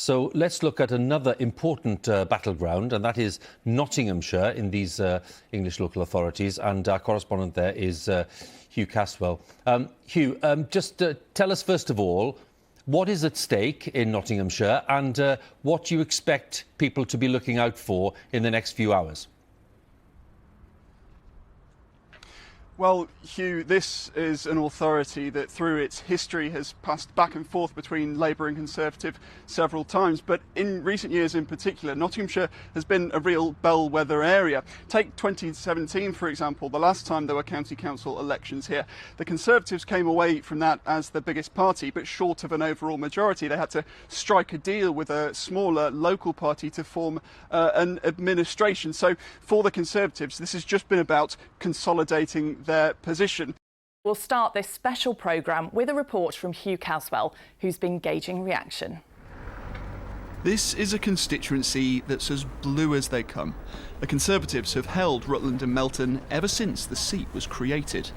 So let's look at another important battleground, and that is Nottinghamshire in these English local authorities. And our correspondent there is Hugh Casswell. Hugh, just tell us first of all, what is at stake in Nottinghamshire and what do you expect people to be looking out for in the next few hours? Well, Hugh, this is an authority that through its history has passed back and forth between Labour and Conservative several times. But in recent years in particular, Nottinghamshire has been a real bellwether area. Take 2017, for example, the last time there were county council elections here. The Conservatives came away from that as the biggest party, but short of an overall majority. They had to strike a deal with a smaller local party to form an administration. So for the Conservatives, this has just been about consolidating their position. We'll start this special programme with a report from Hugh Casswell, who's been gauging reaction. This is a constituency that's as blue as they come. The Conservatives have held Rutland and Melton ever since the seat was created.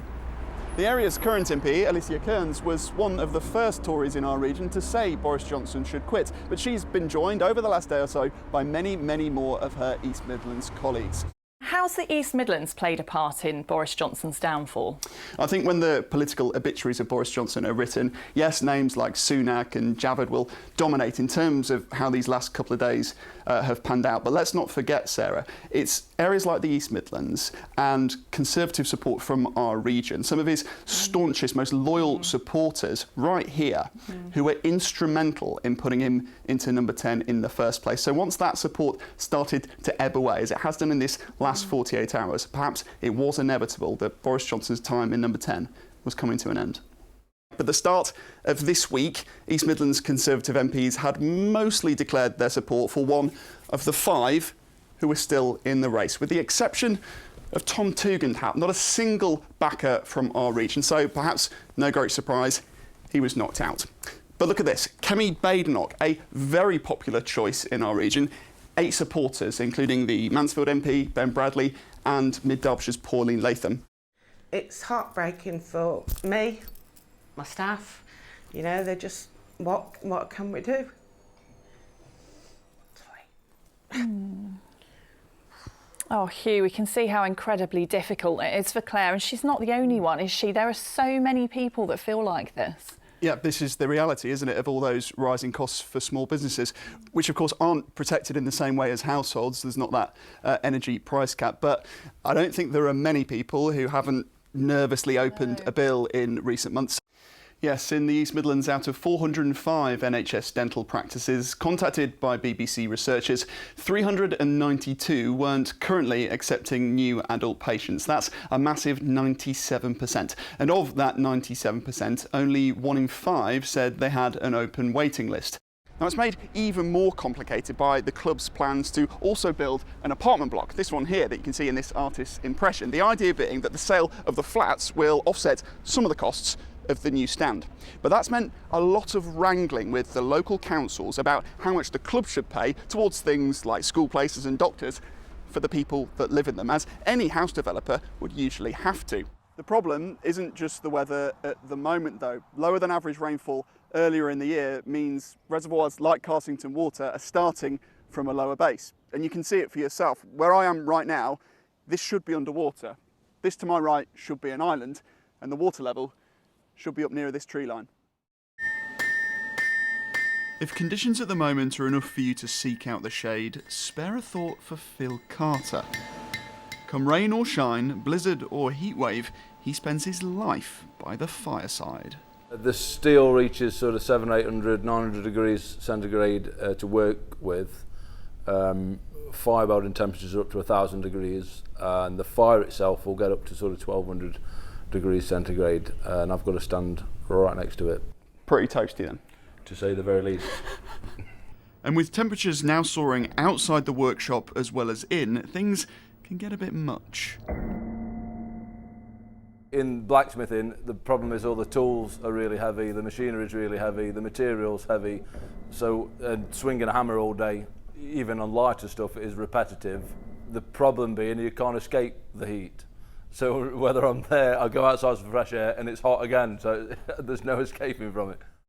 The area's current MP, Alicia Kearns, was one of the first Tories in our region to say Boris Johnson should quit, but she's been joined over the last day or so by many, many more of her East Midlands colleagues. How's the East Midlands played a part in Boris Johnson's downfall? I think when the political obituaries of Boris Johnson are written, yes, names like Sunak and Javad will dominate in terms of how these last couple of days have panned out. But let's not forget, Sarah, it's areas like the East Midlands and Conservative support from our region, some of his staunchest, most loyal supporters right here, who were instrumental in putting him into number 10 in the first place. So once that support started to ebb away, as it has done in this last 48 hours, perhaps it was inevitable that Boris Johnson's time in number 10 was coming to an end. At the start of this week, East Midlands Conservative MPs had mostly declared their support for one of the 5 who were still in the race, with the exception of Tom Tugendhat, not a single backer from our region, so perhaps no great surprise, he was knocked out. But look at this, Kemi Badenoch, a very popular choice in our region, 8 supporters, including the Mansfield MP, Ben Bradley, and Mid Derbyshire's Pauline Latham. It's heartbreaking for me, my staff, you know, they're just, what can we do? Sorry. Oh, Hugh, we can see how incredibly difficult it is for Claire, and she's not the only one, is she? There are so many people that feel like this. Yeah, this is the reality, isn't it, of all those rising costs for small businesses, which of course aren't protected in the same way as households. There's not that energy price cap, but I don't think there are many people who haven't nervously opened a bill in recent months. Yes, in the East Midlands, out of 405 NHS dental practices contacted by BBC researchers, 392 weren't currently accepting new adult patients. That's a massive 97%. And of that 97%, only 1 in 5 said they had an open waiting list. Now, it's made even more complicated by the club's plans to also build an apartment block, this one here that you can see in this artist's impression. The idea being that the sale of the flats will offset some of the costs of the new stand. But that's meant a lot of wrangling with the local councils about how much the club should pay towards things like school places and doctors for the people that live in them, as any house developer would usually have to. The problem isn't just the weather at the moment, though. Lower than average rainfall earlier in the year means reservoirs like Carsington Water are starting from a lower base. And you can see it for yourself. Where I am right now, this should be underwater. This to my right should be an island, and the water level should be up near this tree line. If conditions at the moment are enough for you to seek out the shade, spare a thought for Phil Carter. Come rain or shine, blizzard or heatwave, he spends his life by the fireside. The steel reaches sort of 700, 800, 900 degrees centigrade to work with. Fire building temperatures are up to 1,000 degrees, and the fire itself will get up to sort of 1,200 degrees centigrade, and I've got to stand right next to it. Pretty toasty then, to say the very least. And with temperatures now soaring outside the workshop as well as in, things can get a bit much. In blacksmithing, the problem is all the tools are really heavy, the machinery is really heavy, the material's heavy, so swinging a hammer all day, even on lighter stuff, is repetitive. The problem being you can't escape the heat. So whether I'm there, I go outside for fresh air and it's hot again, so there's no escaping from it.